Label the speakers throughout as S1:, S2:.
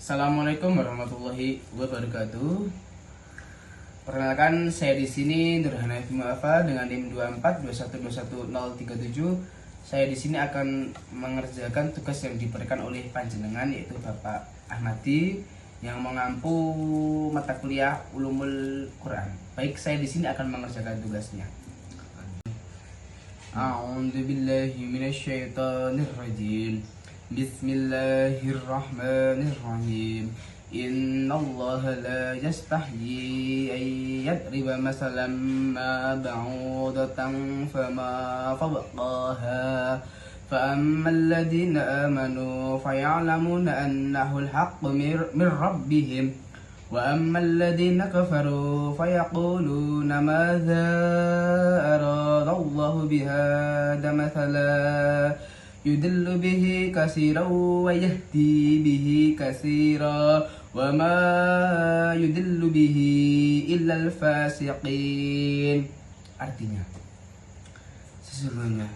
S1: Assalamualaikum warahmatullahi wabarakatuh. Perkenalkan, saya di sini Nurhana Muafa dengan NIM 2421211037. Saya di sini akan mengerjakan tugas yang diberikan oleh panjenengan, yaitu Bapak Ahmadi yang mengampu mata kuliah Ulumul Quran. Baik, saya di sini akan mengerjakan tugasnya. A'udzu billahi minasyaitonir rajim. Bismillahirrahmanirrahim. Innallaha la yastahyi an yadriba masalan ma ba'udatan fama fawqaha فأما الذين آمنوا فيعلمون أنه الحق من ربهم وأما الذين كفروا فيقولون ماذا أراد الله بهذا مثلا يدل به كثيرا ويهدي به كثيرا وما يدل به إلا الفاسقين. Artinya, sesungguhnya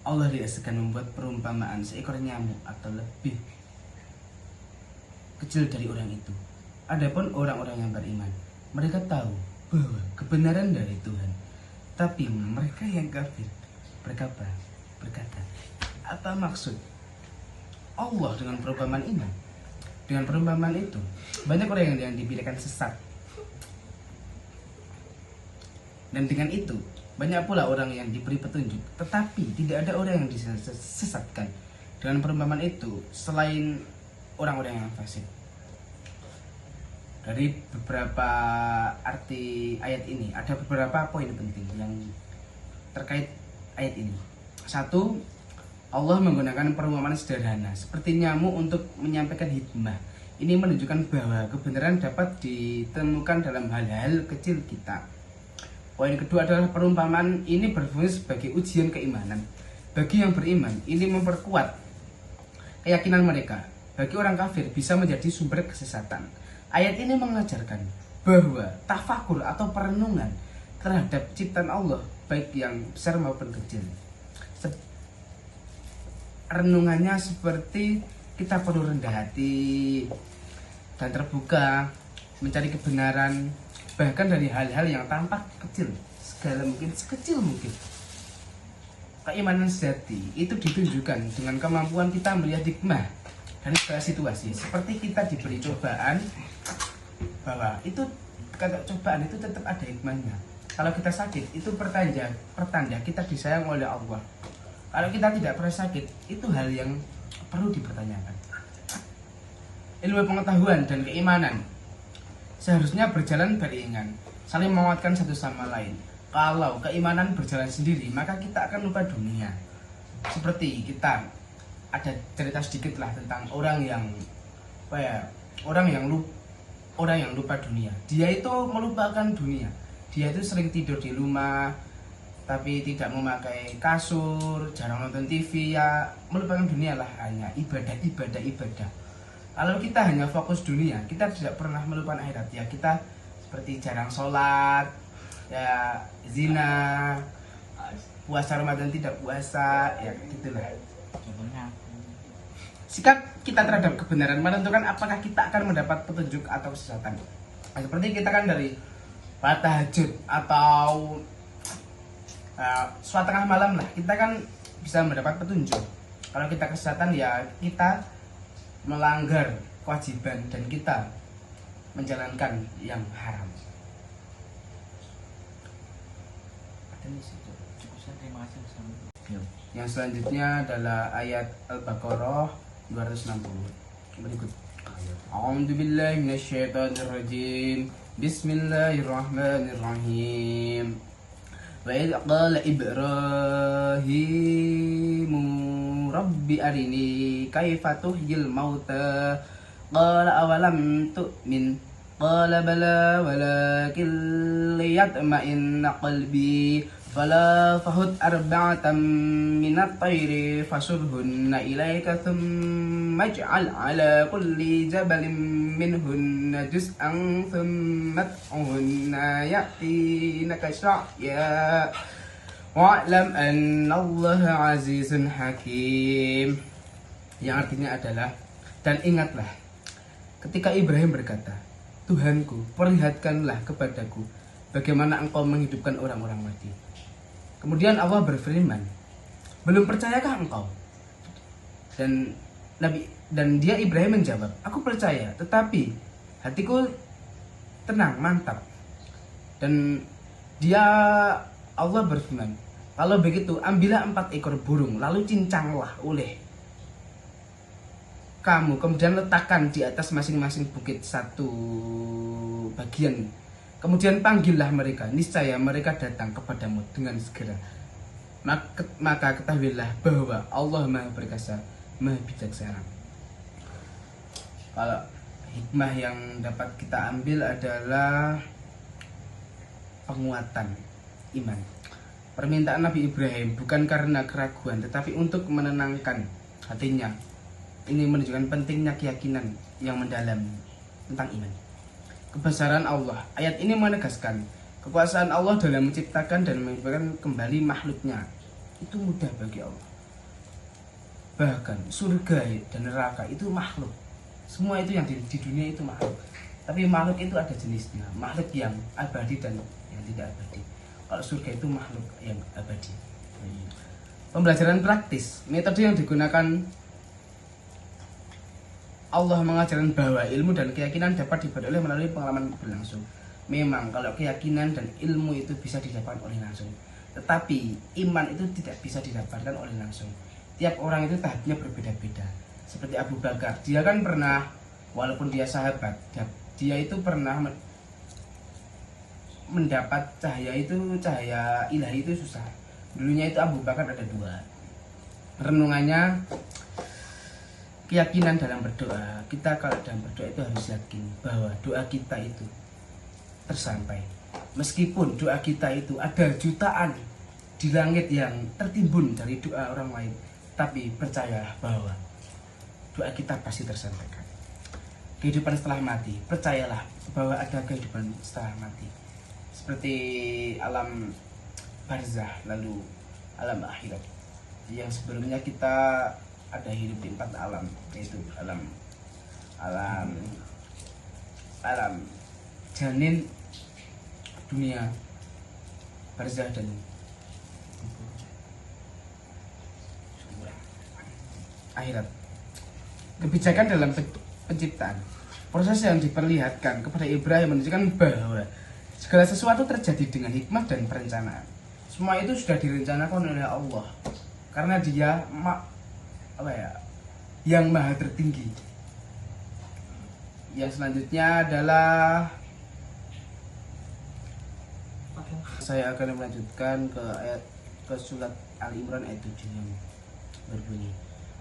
S1: Allah tidak segan membuat perumpamaan seekor nyamuk atau lebih kecil dari orang itu. Adapun orang-orang yang beriman, mereka tahu bahwa kebenaran dari Tuhan. Tapi mereka yang kafir berkata, apa maksud Allah dengan perumpamaan ini? Dengan perumpamaan itu, banyak orang yang dibiarkan sesat. Dan dengan itu, banyak pula orang yang diberi petunjuk, tetapi tidak ada orang yang disesatkan dengan perumpamaan itu selain orang-orang yang fasik. Dari beberapa arti ayat ini, ada beberapa poin penting yang terkait ayat ini. Satu, Allah menggunakan perumpamaan sederhana seperti nyamuk untuk menyampaikan hikmah. Ini menunjukkan bahwa kebenaran dapat ditemukan dalam hal-hal kecil kita. Poin kedua adalah perumpamaan ini berfungsi sebagai ujian keimanan. Bagi yang beriman, ini memperkuat keyakinan mereka. Bagi orang kafir, bisa menjadi sumber kesesatan. Ayat ini mengajarkan bahwa tafakur atau perenungan terhadap ciptaan Allah, baik yang besar maupun kecil, renungannya seperti kita perlu rendah hati dan terbuka mencari kebenaran, bahkan dari hal-hal yang tampak kecil, segala mungkin, sekecil mungkin. Keimanan sejati itu ditunjukkan dengan kemampuan kita melihat hikmah dari segala situasi. Seperti kita diberi cobaan, bahwa itu kata cobaan itu tetap ada hikmahnya. Kalau kita sakit, itu pertanda kita disayang oleh Allah. Kalau kita tidak pernah sakit, itu hal yang perlu dipertanyakan. Ilmu pengetahuan dan keimanan seharusnya berjalan beriringan, saling menguatkan satu sama lain. Kalau keimanan berjalan sendiri, maka kita akan lupa dunia. Seperti kita ada cerita sedikit lah tentang orang yang lupa dunia. Dia itu melupakan dunia. Dia itu sering tidur di rumah, tapi tidak memakai kasur, jarang nonton TV, ya melupakan dunia lah, hanya ibadah. Kalau kita hanya fokus dunia, kita tidak pernah melupakan akhirat. Ya kita seperti jarang sholat, ya zina, puasa Ramadan tidak puasa, ya gitulah. Sikap kita terhadap kebenaran menentukan apakah kita akan mendapat petunjuk atau kesesatan. Nah, seperti kita kan dari tahajud atau suatu tengah malam lah, kita kan bisa mendapat petunjuk. Kalau kita kesesatan, ya kita melanggar kewajiban dan kita menjalankan yang haram. Yang selanjutnya adalah ayat Al-Baqarah 260 berikut. A'udzu billahi minasyaitonir rajim. Bismillahirrahmanirrahim. Wa idh qala Ibrahimu Rabbi arini kaifa tuhyil mauta qala awalam tu'min qala bala walakin liyatma'inna qalbi fala fahud arba'atan minat tayri fasurhunna ilayka thumma ij'al ala kulli jabalin minhunna juz'an thumma ad'uhunna ya'tinaka sya'ya wa'lam annallaha azizun hakim. Yang artinya adalah, dan ingatlah ketika Ibrahim berkata, Tuhanku, perlihatkanlah kepadaku bagaimana engkau menghidupkan orang-orang mati. Kemudian Allah berfirman, belum percayakah engkau? Dan dia Ibrahim menjawab, aku percaya, tetapi hatiku tenang, mantap. Dan dia Allah berfirman, kalau begitu ambillah 4 ekor burung, lalu cincanglah oleh kamu, kemudian letakkan di atas masing-masing bukit satu bagian. Kemudian panggillah mereka, niscaya mereka datang kepadamu dengan segera. Maka ketahuilah bahwa Allah Maha Perkasa, Maha Bijaksana. Kalau hikmah yang dapat kita ambil adalah penguatan iman. Permintaan Nabi Ibrahim bukan karena keraguan, tetapi untuk menenangkan hatinya. Ini menunjukkan pentingnya keyakinan yang mendalam tentang iman. Kebesaran Allah. Ayat ini menegaskan kekuasaan Allah dalam menciptakan dan menghidupkan kembali makhluknya. Itu mudah bagi Allah. Bahkan surga dan neraka itu makhluk. Semua itu yang di dunia itu makhluk. Tapi makhluk itu ada jenisnya. Makhluk yang abadi dan yang tidak abadi. Kalau surga itu makhluk yang abadi. Pembelajaran praktis. Metode yang digunakan Allah mengajarkan bahwa ilmu dan keyakinan dapat diperoleh melalui pengalaman berlangsung. Memang kalau keyakinan dan ilmu itu bisa didapatkan oleh langsung. Tetapi iman itu tidak bisa didapatkan oleh langsung. Tiap orang itu tahapnya berbeda-beda. Seperti Abu Bakar, dia kan pernah, walaupun dia sahabat, dia itu pernah mendapat cahaya ilahi itu susah. Dulunya itu Abu Bakar ada 2. Renungannya, keyakinan dalam berdoa. Kita kalau dalam berdoa itu harus yakin bahwa doa kita itu tersampai. Meskipun doa kita itu ada jutaan di langit yang tertimbun dari doa orang lain, tapi percayalah bahwa doa kita pasti tersampaikan. Kehidupan setelah mati, percayalah bahwa ada kehidupan setelah mati. Seperti alam barzah, lalu alam akhirat. Yang sebelumnya kita ada hidup di 4 alam, yaitu alam janin, dunia, barzah, dan akhirat. Kebijakan dalam penciptaan. Proses yang diperlihatkan kepada Ibrahim menunjukkan bahwa segala sesuatu terjadi dengan hikmah dan perencanaan. Semua itu sudah direncanakan oleh Allah, karena Dia yang maha tertinggi. Yang selanjutnya adalah saya akan melanjutkan ke surat Al-Imran ayat 7 yang berbunyi,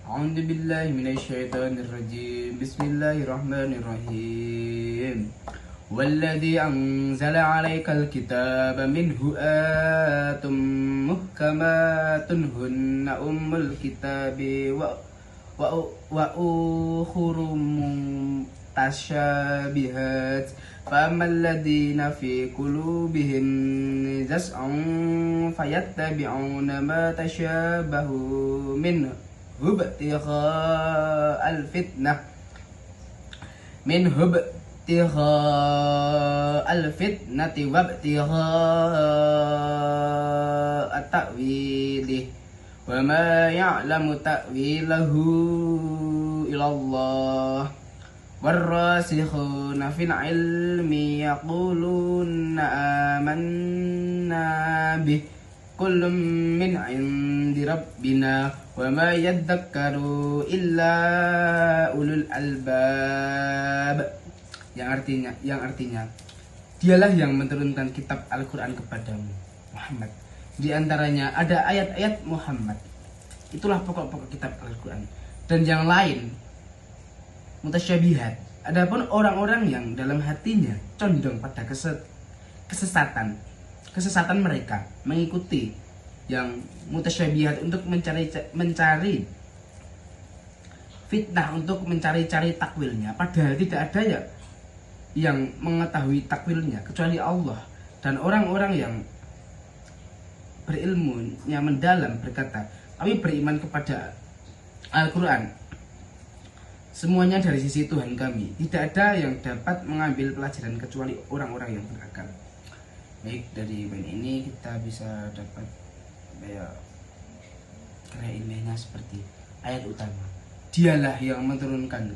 S1: A'udzu billahi minasyaitonir rajim. Bismillahirrahmanirrahim. Walladzi anzala 'alaikal kitaba minhu ayatun muhkamatun hunna ummul kitabi wa ukhuru mutasyabihat famal ladzina fi qulubihim zaz'un fayattabi'una ma tasyabahu minhu ibtigha'al fitnah wa ibtigha'a ta'wilih wa ma ya'lamu ta'wilahu illallah warrasikhuna fil ilmi yaquluna amanna bih kullum min indi rabbina wa ma yadzakkaru illa ulul albab. Yang artinya Dialah yang menurunkan kitab Al-Quran kepadamu Muhammad. Di antaranya ada ayat-ayat Muhammad. Itulah pokok-pokok kitab Al-Quran. Dan yang lain mutasyabihat. Adapun orang-orang yang dalam hatinya condong pada kesesatan mereka mengikuti yang mutasyabihat untuk mencari fitnah, untuk mencari-cari takwilnya, padahal tidak ada yang mengetahui takwilnya kecuali Allah. Dan orang-orang yang berilmunya mendalam berkata, kami beriman kepada Al-Quran Semuanya dari sisi Tuhan kami. Tidak ada yang dapat mengambil pelajaran kecuali orang-orang yang berakal. Baik, dari poin ini kita bisa dapat kayak ilmiahnya seperti ayat utama. Dialah yang menurunkan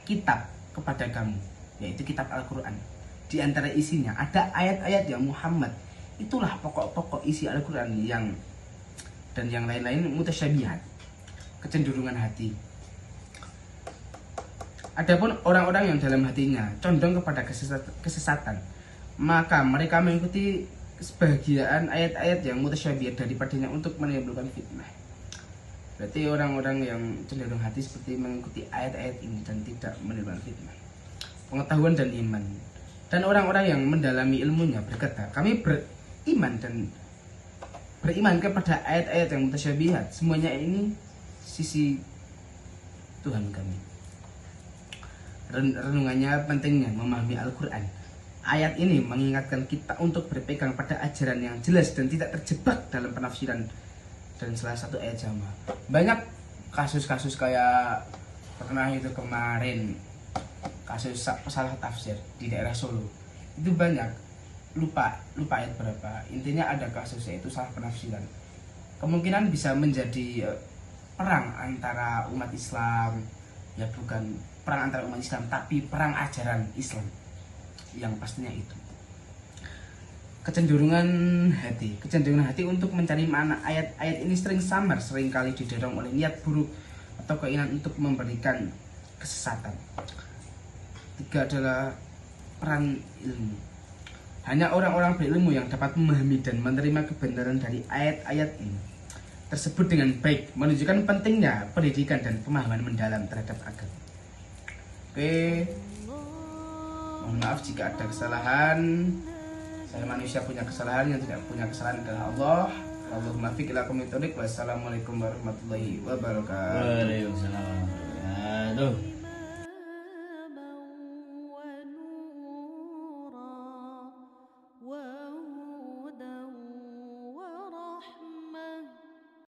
S1: kitab kepada kamu, yaitu kitab Al-Quran. Di antara isinya ada ayat-ayat yang Muhammad. Itulah pokok-pokok isi Al-Quran dan yang lain-lain mutasyabihat, kecenderungan hati. Adapun orang-orang yang dalam hatinya condong kepada kesesatan, maka mereka mengikuti sebagian ayat-ayat yang mutasyabihat daripadanya untuk menimbulkan fitnah. Berarti orang-orang yang cenderung hati seperti mengikuti ayat-ayat ini dan tidak menimbulkan fitnah, pengetahuan dan iman. Dan orang-orang yang mendalami ilmunya berkata, kami beriman kepada ayat-ayat yang mutasyabihat. Semuanya ini sisi Tuhan kami. Renungannya pentingnya memahami Al-Quran. Ayat ini mengingatkan kita untuk berpegang pada ajaran yang jelas dan tidak terjebak dalam penafsiran dan salah satu ayat jamaah. Banyak kasus-kasus kayak pernah itu kemarin, kasus salah tafsir di daerah Solo. Itu banyak, lupa ayat berapa. Intinya ada kasus yaitu salah penafsiran. Kemungkinan bisa menjadi perang antara umat Islam, ya bukan perang antara umat Islam, tapi perang ajaran Islam yang pastinya itu. Kecenderungan hati untuk mencari makna ayat-ayat ini sering samar, seringkali didorong oleh niat buruk atau keinginan untuk memberikan kesesatan. Tiga adalah peran ilmu. Hanya orang-orang berilmu yang dapat memahami dan menerima kebenaran dari ayat-ayat ini tersebut dengan baik, menunjukkan pentingnya pendidikan dan pemahaman mendalam terhadap agama. Oke, mohon maaf jika ada kesalahan. Saya manusia punya kesalahan, yang tidak punya kesalahan adalah Allah. Allahumma fiq ila qomitorik. Wassalamualaikum warahmatullahi wabarakatuh.
S2: Waalaikumsalam warahmatullahi wabarakatuh.